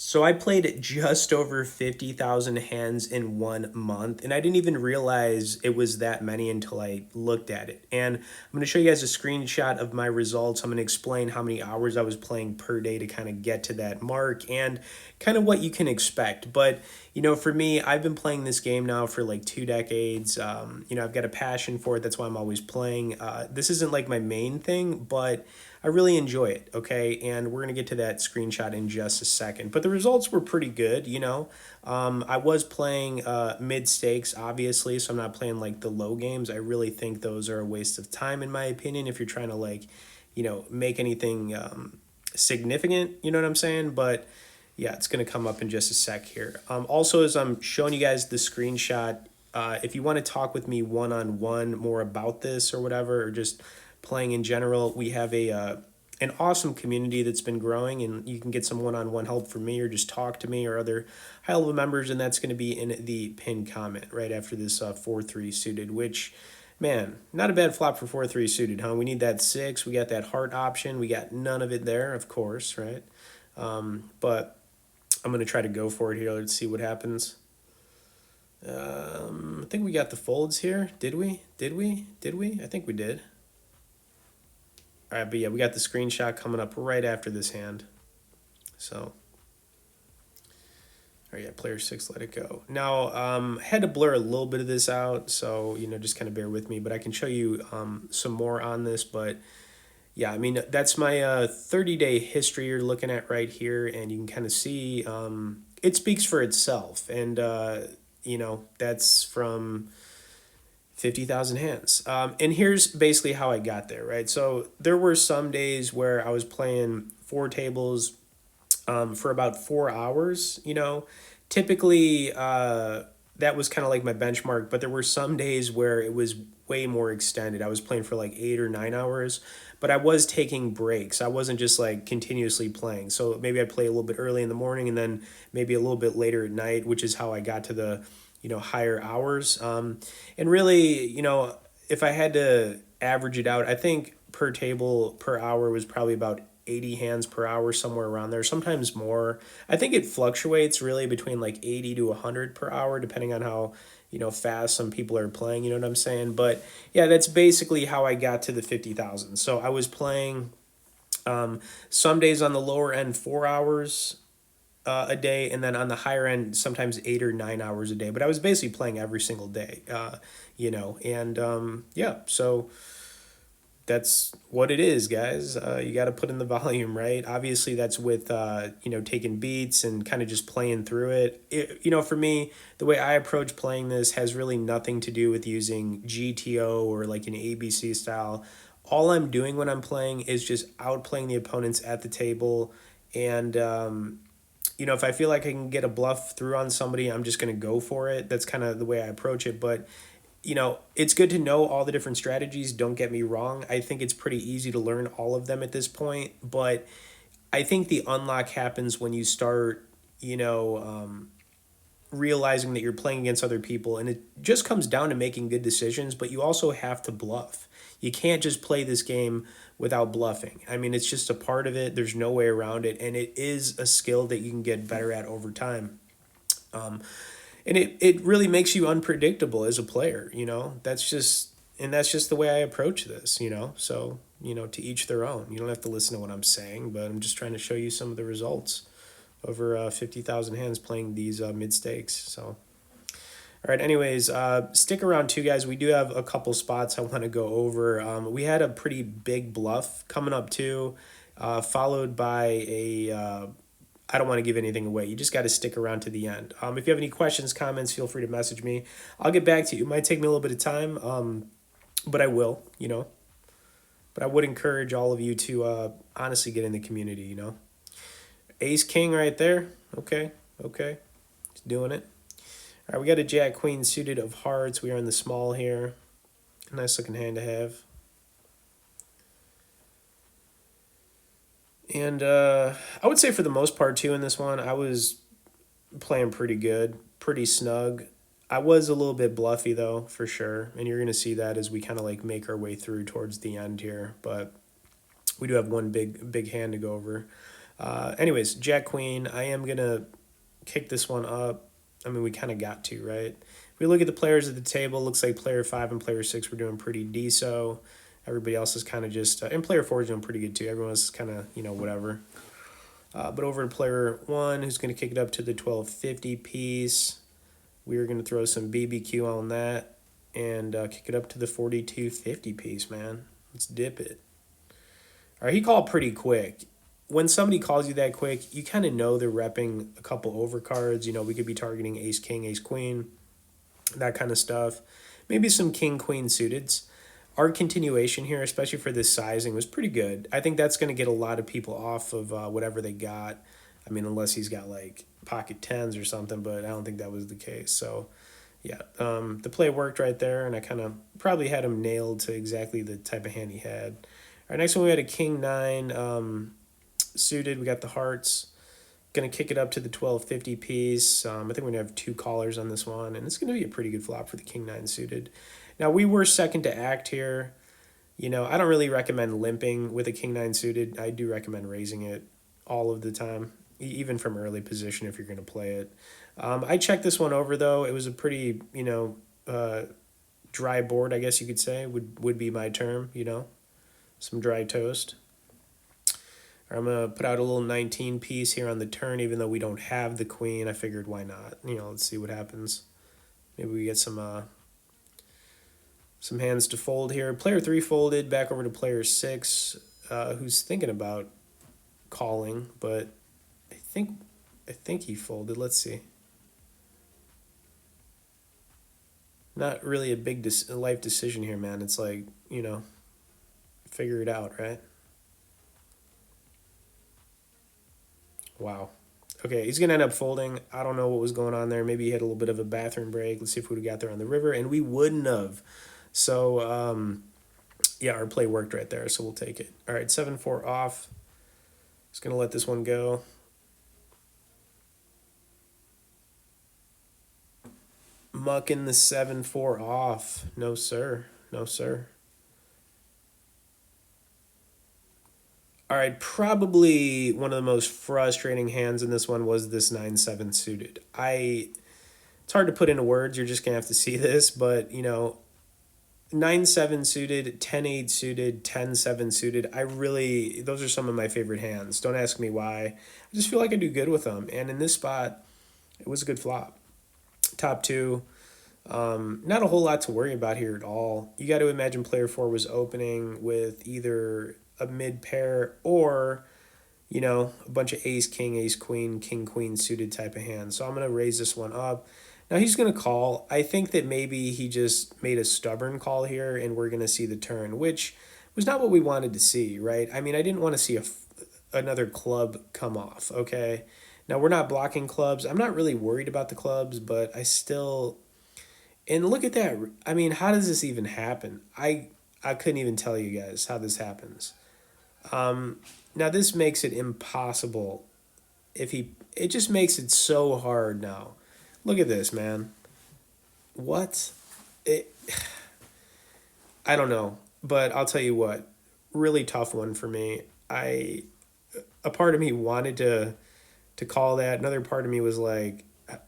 So I played just over 50,000 hands in 1 month, and I didn't even realize it was that many until I looked at it. And I'm going to show you guys a screenshot of my results. I'm going to explain how many hours I was playing per day to kind of get to that mark and kind of what you can expect. But, for me, I've been playing this game now for like 2 decades. I've got a passion for it. That's why I'm always playing. This isn't like my main thing, but I really enjoy it, okay? And we're going to get to that screenshot in just a second. But the results were pretty good. I was playing mid stakes, obviously, so I'm not playing like the low games. I really think those are a waste of time, in my opinion, if you're trying to, like, make anything significant, you know what I'm saying? But yeah, it's going to come up in just a sec here. Also, as I'm showing you guys the screenshot, if you want to talk with me one on one more about this or whatever, or just playing in general, we have a an awesome community that's been growing, and you can get some one on one help from me or just talk to me or other high level members, and that's going to be in the pinned comment right after this 4-3 suited, which. Man, not a bad flop for 4-3 suited, huh? We need that six. We got that heart option. We got none of it there, of course, right? But I'm going to try to go for it here. Let's see what happens. I think we got the folds here. Did we? Did we? Did we? I think we did. All right, but yeah, we got the screenshot coming up right after this hand. So, all right, yeah, player six, let it go. Now, had to blur a little bit of this out, so, just kind of bear with me, but I can show you some more on this. But yeah, I mean, that's my 30-day history you're looking at right here, and you can kind of see it speaks for itself. And, that's from 50,000 hands. And here's basically how I got there, right? So there were some days where I was playing four tables for about 4 hours, Typically, that was kind of like my benchmark, but there were some days where it was way more extended. I was playing for like 8 or 9 hours, but I was taking breaks. I wasn't just like continuously playing. So maybe I play a little bit early in the morning and then maybe a little bit later at night, which is how I got to the higher hours. And really, if I had to average it out, I think per table per hour was probably about 80 hands per hour, somewhere around there, sometimes more. I think it fluctuates really between like 80 to 100 per hour, depending on how, fast some people are playing, you know what I'm saying? But yeah, that's basically how I got to the 50,000. So I was playing some days on the lower end 4 hours a day, and then on the higher end sometimes 8 or 9 hours a day. But I was basically playing every single day, and yeah, so that's what it is, guys. You got to put in the volume, right? Obviously, that's with taking beats and kind of just playing through it. For me, the way I approach playing this has really nothing to do with using GTO or like an ABC style. All I'm doing when I'm playing is just outplaying the opponents at the table, and if I feel like I can get a bluff through on somebody, I'm just going to go for it. That's kind of the way I approach it. But it's good to know all the different strategies. Don't get me wrong. I think it's pretty easy to learn all of them at this point. But I think the unlock happens when you start, realizing that you're playing against other people. And it just comes down to making good decisions, but you also have to bluff. You can't just play this game without bluffing. I mean, it's just a part of it. There's no way around it. And it is a skill that you can get better at over time. And it really makes you unpredictable as a player, that's just the way I approach this, so to each their own. You don't have to listen to what I'm saying, but I'm just trying to show you some of the results over 50,000 hands playing these mid stakes. So all right, anyways, stick around too, guys. We do have a couple spots I want to go over. We had a pretty big bluff coming up too, followed by a I don't want to give anything away. You just got to stick around to the end. If you have any questions, comments, feel free to message me. I'll get back to you. It might take me a little bit of time, but I will, But I would encourage all of you to honestly get in the community. Ace King right there. Okay, okay. Just doing it. All right, we got a Jack Queen suited of hearts. We are in the small here. Nice looking hand to have. And I would say for the most part, too, in this one, I was playing pretty good, pretty snug. I was a little bit bluffy, though, for sure. And you're going to see that as we kind of like make our way through towards the end here. But we do have one big hand to go over. Anyways, Jack Queen. I am gonna kick this one up. I mean, we kind of got to, right? If we look at the players at the table, looks like player 5 and player 6 were doing pretty decent. Everybody else is kind of just, and player 4 is doing pretty good too. Everyone else is kind of, whatever. But over to player 1, who's going to kick it up to the 1250 piece. We are going to throw some BBQ on that and kick it up to the 4250 piece, man. Let's dip it. All right, he called pretty quick. When somebody calls you that quick, you kind of know they're repping a couple overcards. We could be targeting ace, king, ace, queen, that kind of stuff. Maybe some king, queen suiteds. Our continuation here, especially for this sizing, was pretty good. I think that's going to get a lot of people off of whatever they got. I mean, unless he's got like pocket tens or something, but I don't think that was the case. So, yeah, the play worked right there, and I kind of probably had him nailed to exactly the type of hand he had. All right, next one we had a king nine suited. We got the hearts. Going to kick it up to the 1250 piece. I think we're going to have 2 callers on this one, and it's going to be a pretty good flop for the king nine suited. Now, we were second to act here. I don't really recommend limping with a king nine suited. I do recommend raising it all of the time, even from early position if you're going to play it. I checked this one over, though. It was a pretty, dry board, I guess you could say, would be my term, some dry toast. I'm going to put out a little 19 piece here on the turn, even though we don't have the queen. I figured, why not? Let's see what happens. Maybe we get some hands to fold here. Player 3 folded, back over to player 6, who's thinking about calling, but I think he folded. Let's see. Not really a big life decision here, man. It's like, figure it out, right? Wow. Okay, he's going to end up folding. I don't know what was going on there. Maybe he had a little bit of a bathroom break. Let's see if we would have got there on the river, and we wouldn't have. So, yeah, our play worked right there, so we'll take it. All right, 7-4 off. Just going to let this one go. Mucking the 7-4 off. No, sir. No, sir. All right, probably one of the most frustrating hands in this one was this 9-7 suited. It's hard to put into words. You're just going to have to see this, but, 9-7 suited, 10-8 suited, 10-7 suited. Those are some of my favorite hands. Don't ask me why. I just feel like I do good with them. And in this spot, it was a good flop. Top 2. Not a whole lot to worry about here at all. You got to imagine player 4 was opening with either a mid pair or, a bunch of ace, king, ace, queen, king, queen suited type of hands. So I'm going to raise this one up. Now he's going to call. I think that maybe he just made a stubborn call here and we're going to see the turn, which was not what we wanted to see, right? I mean, I didn't want to see another club come off, okay? Now we're not blocking clubs. I'm not really worried about the clubs, but I still... And look at that. I mean, how does this even happen? I couldn't even tell you guys how this happens. Now this makes it impossible it just makes it so hard now. Look at this, man. What? I don't know, but I'll tell you what, really tough one for me. A part of me wanted to call that. Another part of me was like,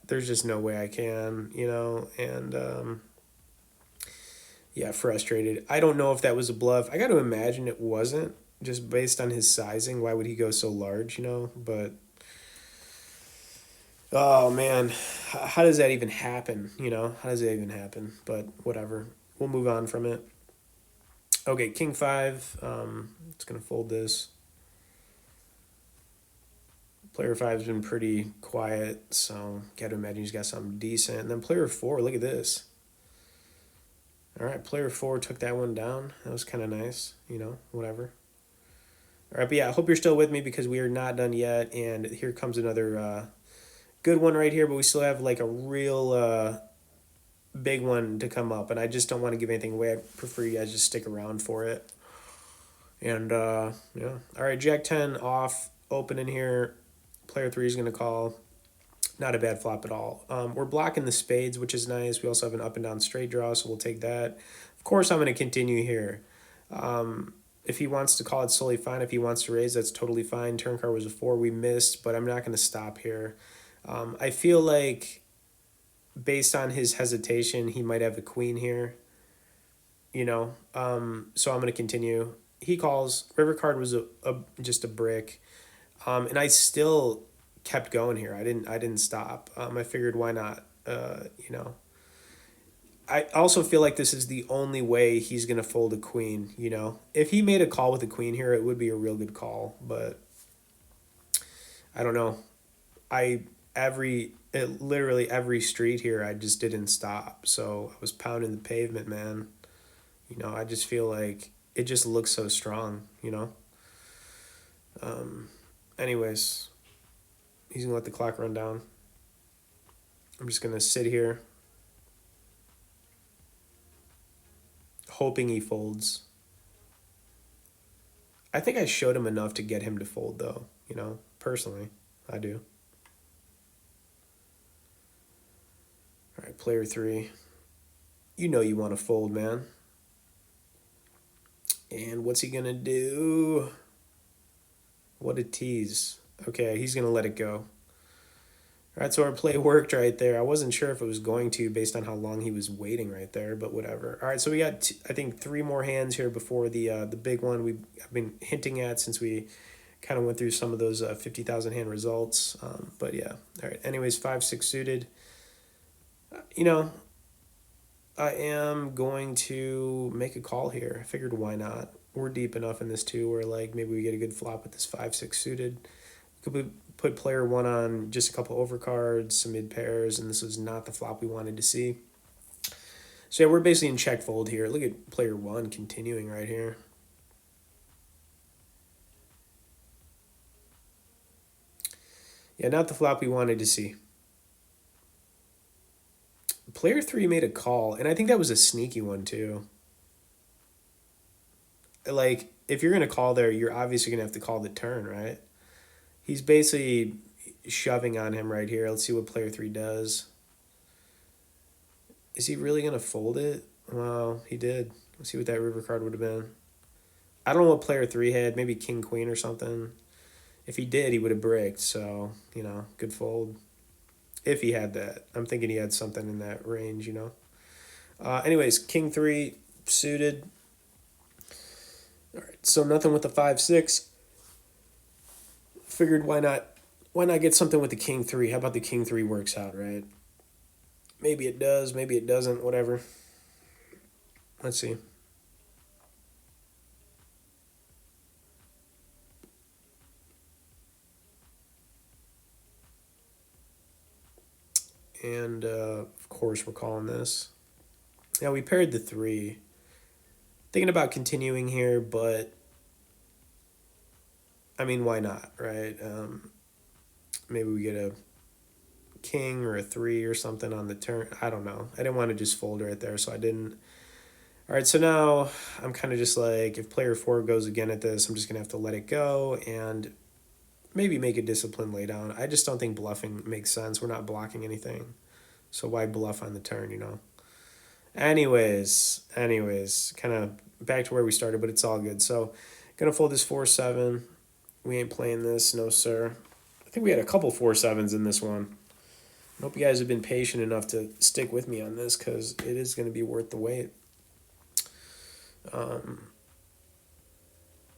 there's just no way I can, and yeah, frustrated. I don't know if that was a bluff. I got to imagine it wasn't, just based on his sizing. Why would he go so large, but oh man, how does that even happen? How does that even happen? But whatever, we'll move on from it. Okay, king 5. It's gonna fold this. Player 5's been pretty quiet, so got to imagine he's got something decent. And then player 4, look at this. All right, player 4 took that one down. That was kind of nice, whatever. All right, but yeah, I hope you're still with me because we are not done yet. And here comes another good one right here, but we still have like a real big one to come up. And I just don't want to give anything away. I prefer you guys just stick around for it. And yeah, all right, Jack 10 off, open in here. Player 3 is going to call. Not a bad flop at all. We're blocking the spades, which is nice. We also have an up and down straight draw, so we'll take that. Of course, I'm going to continue here. If he wants to call it solely fine. If he wants to raise, that's totally fine. Turn card was a 4. We missed, but I'm not going to stop here. I feel like based on his hesitation, he might have the queen here. So I'm going to continue. He calls. River card was a just a brick. And I still kept going here. I didn't stop. I figured why not? I also feel like this is the only way he's gonna fold a queen. If he made a call with a queen here, it would be a real good call. But I don't know. Literally every street here, I just didn't stop. So I was pounding the pavement, man. I just feel like it just looks so strong. Anyways, he's gonna let the clock run down. I'm just gonna sit here, hoping he folds. I think I showed him enough to get him to fold, though. Personally, I do. All right, player 3. You want to fold, man. And what's he gonna do? What a tease. Okay, he's gonna let it go. All right, so our play worked right there. I wasn't sure if it was going to based on how long he was waiting right there, but whatever. All right, so we got, I think, 3 more hands here before the big one I've been hinting at since we kind of went through some of those 50,000 hand results. But yeah, all right. Anyways, 5-6 suited. I am going to make a call here. I figured why not? We're deep enough in this too where like maybe we get a good flop with this 5-6 suited. Could put player 1 on just a couple overcards, some mid pairs, and this was not the flop we wanted to see. So yeah, we're basically in check fold here. Look at player 1 continuing right here. Yeah, not the flop we wanted to see. Player 3 made a call, and I think that was a sneaky one too. Like, if you're going to call there, you're obviously going to have to call the turn, right? He's basically shoving on him right here. Let's see what player 3 does. Is he really going to fold it? Well, he did. Let's see what that river card would have been. I don't know what player 3 had. Maybe king, queen or something. If he did, he would have bricked. So, good fold. If he had that. I'm thinking he had something in that range, Anyways, king 3 suited. All right, so nothing with the 5-6. Figured why not get something with the king 3? How about the king 3 works out, right? Maybe it does, maybe it doesn't, whatever. Let's see. And of course we're calling this. Now we paired the 3. Thinking about continuing here, but I mean, why not, right? Maybe we get a king or a 3 or something on the turn. I don't know. I didn't want to just fold right there, so I didn't. All right, so now I'm kind of just like, if player 4 goes again at this, I'm just going to have to let it go and maybe make a disciplined laydown. I just don't think bluffing makes sense. We're not blocking anything. So why bluff on the turn? Anyways, kind of back to where we started, but it's all good. So going to fold this 4-7. We ain't playing this, no sir. I think we had a couple 4-7s in this one. I hope you guys have been patient enough to stick with me on this because it is going to be worth the wait.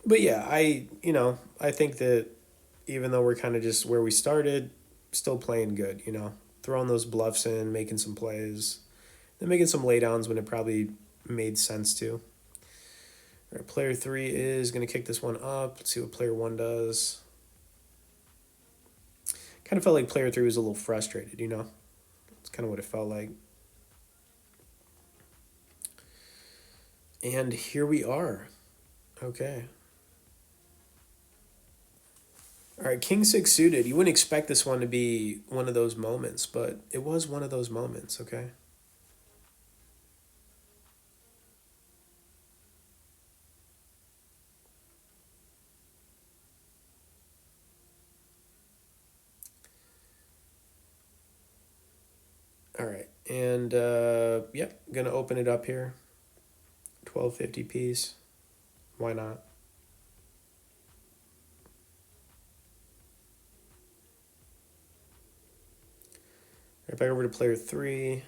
But yeah, I think that even though we're kind of just where we started, still playing good, throwing those bluffs in, making some plays, then making some laydowns when it probably made sense to. All right, player 3 is going to kick this one up. Let's see what player 1 does. Kind of felt like player 3 was a little frustrated, It's kind of what it felt like. And here we are. Okay. All right, king 6 suited. You wouldn't expect this one to be one of those moments, but it was one of those moments, okay? All right, and yep, gonna open it up here. 1250 piece. Why not? Right back over to player three.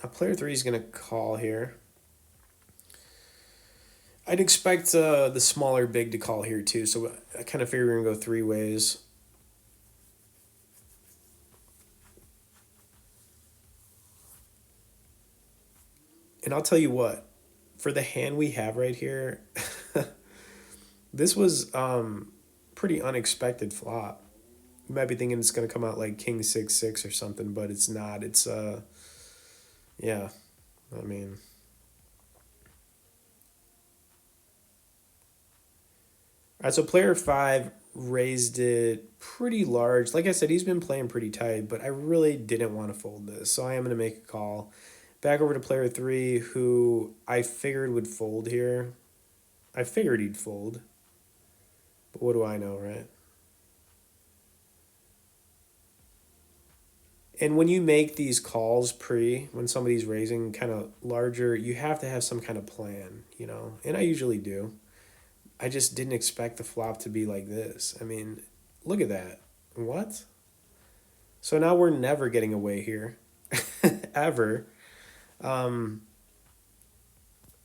Now player three is going to call here. I'd expect the smaller big to call here too, so I kind of figure we're going to go three ways. And I'll tell you what, for the hand we have right here, this was pretty unexpected flop. You might be thinking it's going to come out like king 6-6 or something, but it's not. It's yeah, I mean, all right, so player five raised it pretty large. Like I said, he's been playing pretty tight, but I really didn't want to fold this, so I am going to make a call. Back over to player three, who I figured would fold here. I figured he'd fold, but what do I know, right? And when you make these calls when somebody's raising kind of larger, you have to have some kind of plan, you know? And I usually do. I just didn't expect the flop to be like this. I mean, look at that. What? So now we're never getting away here. Ever. Um,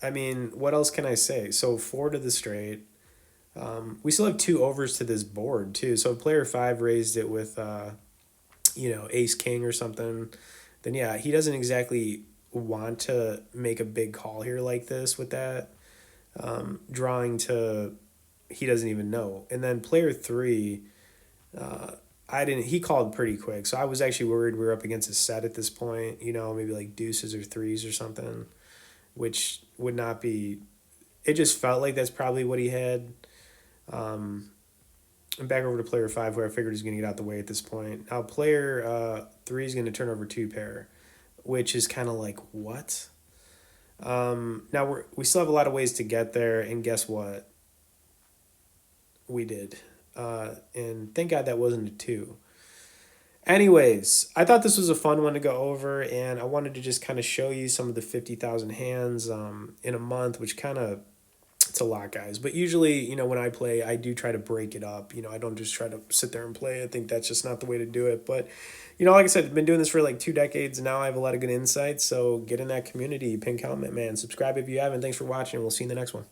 I mean, what else can I say? So four to the straight. We still have two overs to this board, too. So player five raised it with, ace king or something. Then, yeah, he doesn't exactly want to make a big call here like this with that. Drawing to he doesn't even know. And then player three, he called pretty quick. So I was actually worried we were up against a set at this point, maybe like deuces or threes or something, which would not be, it just felt like that's probably what he had. And back over to player five, where I figured he's going to get out the way at this point. Now player three is going to turn over two pair, which is kind of like, what? Now we still have a lot of ways to get there, and guess what? We did. And thank God that wasn't a two. Anyways, I thought this was a fun one to go over, and I wanted to just kind of show you some of the 50,000 hands in a month, which kind of, it's a lot, guys. But usually, when I play, I do try to break it up. I don't just try to sit there and play. I think that's just not the way to do it. But, like I said, I've been doing this for like 2 decades, and now I have a lot of good insights. So get in that community, pin comment, man. Subscribe if you haven't. Thanks for watching. We'll see you in the next one.